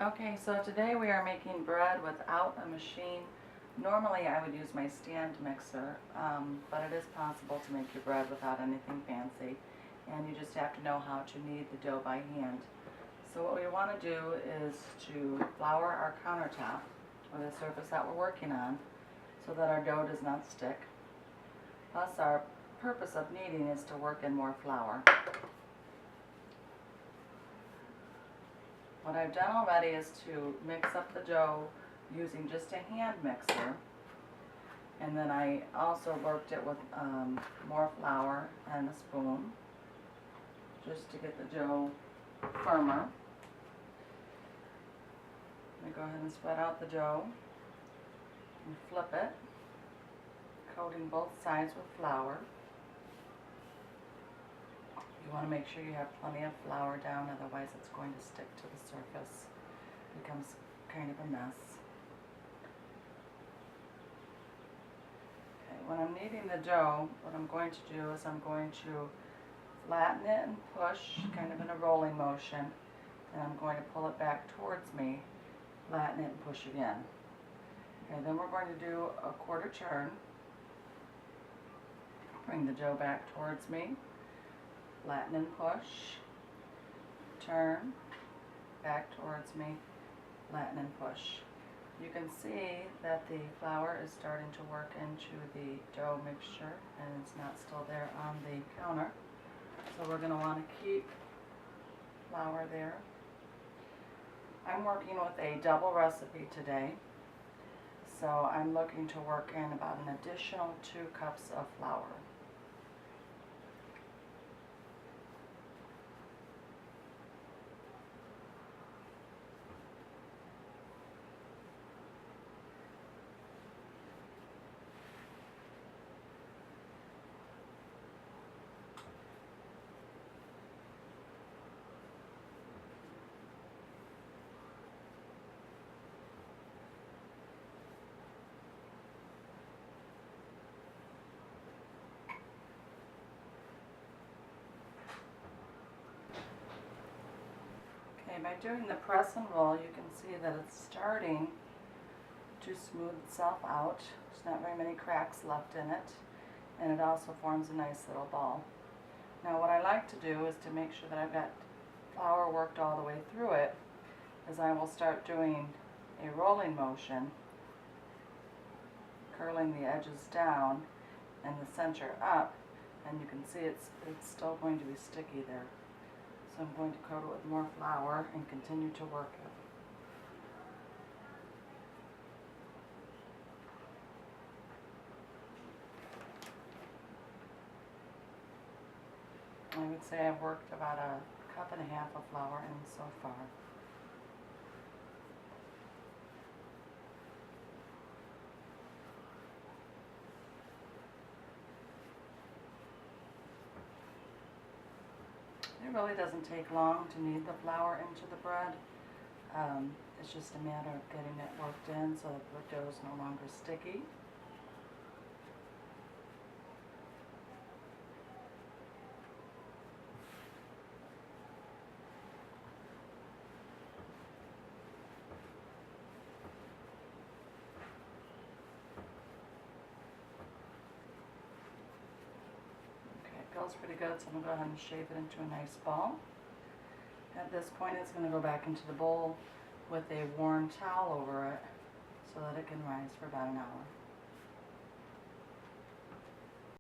Okay, so today we are making bread without a machine. Normally I would use my stand mixer, but it is possible to make your bread without anything fancy. And you just have to know how to knead the dough by hand. So what we want to do is to flour our countertop, or the surface that we're working on, so that our dough does not stick. Plus our purpose of kneading is to work in more flour. What I've done already is to mix up the dough using just a hand mixer, and then I also worked it with more flour and a spoon just to get the dough firmer. I'm going to go ahead and spread out the dough and flip it, coating both sides with flour. You want to make sure you have plenty of flour down, otherwise it's going to stick to the surface. It becomes kind of a mess. Okay, when I'm kneading the dough, what I'm going to do is I'm going to flatten it and push, kind of in a rolling motion, and I'm going to pull it back towards me, flatten it and push again. Okay, then we're going to do a quarter turn. Bring the dough back towards me. Flatten and push, turn, back towards me, flatten and push. You can see that the flour is starting to work into the dough mixture and it's not still there on the counter. So we're going to want to keep flour there. I'm working with a double recipe today, so I'm looking to work in about an additional 2 cups of flour. Okay, by doing the press and roll, you can see that it's starting to smooth itself out. There's not very many cracks left in it, and it also forms a nice little ball. Now what I like to do is to make sure that I've got flour worked all the way through it, is I will start doing a rolling motion, curling the edges down and the center up, and you can see it's still going to be sticky there. So I'm going to coat it with more flour and continue to work it. I would say I've worked about a cup and a half of flour in so far. It really doesn't take long to knead the flour into the bread. It's just a matter of getting it worked in so that the dough is no longer sticky. Feels pretty good, so I'm going to go ahead and shape it into a nice ball. At this point, it's going to go back into the bowl with a warm towel over it so that it can rise for about an hour.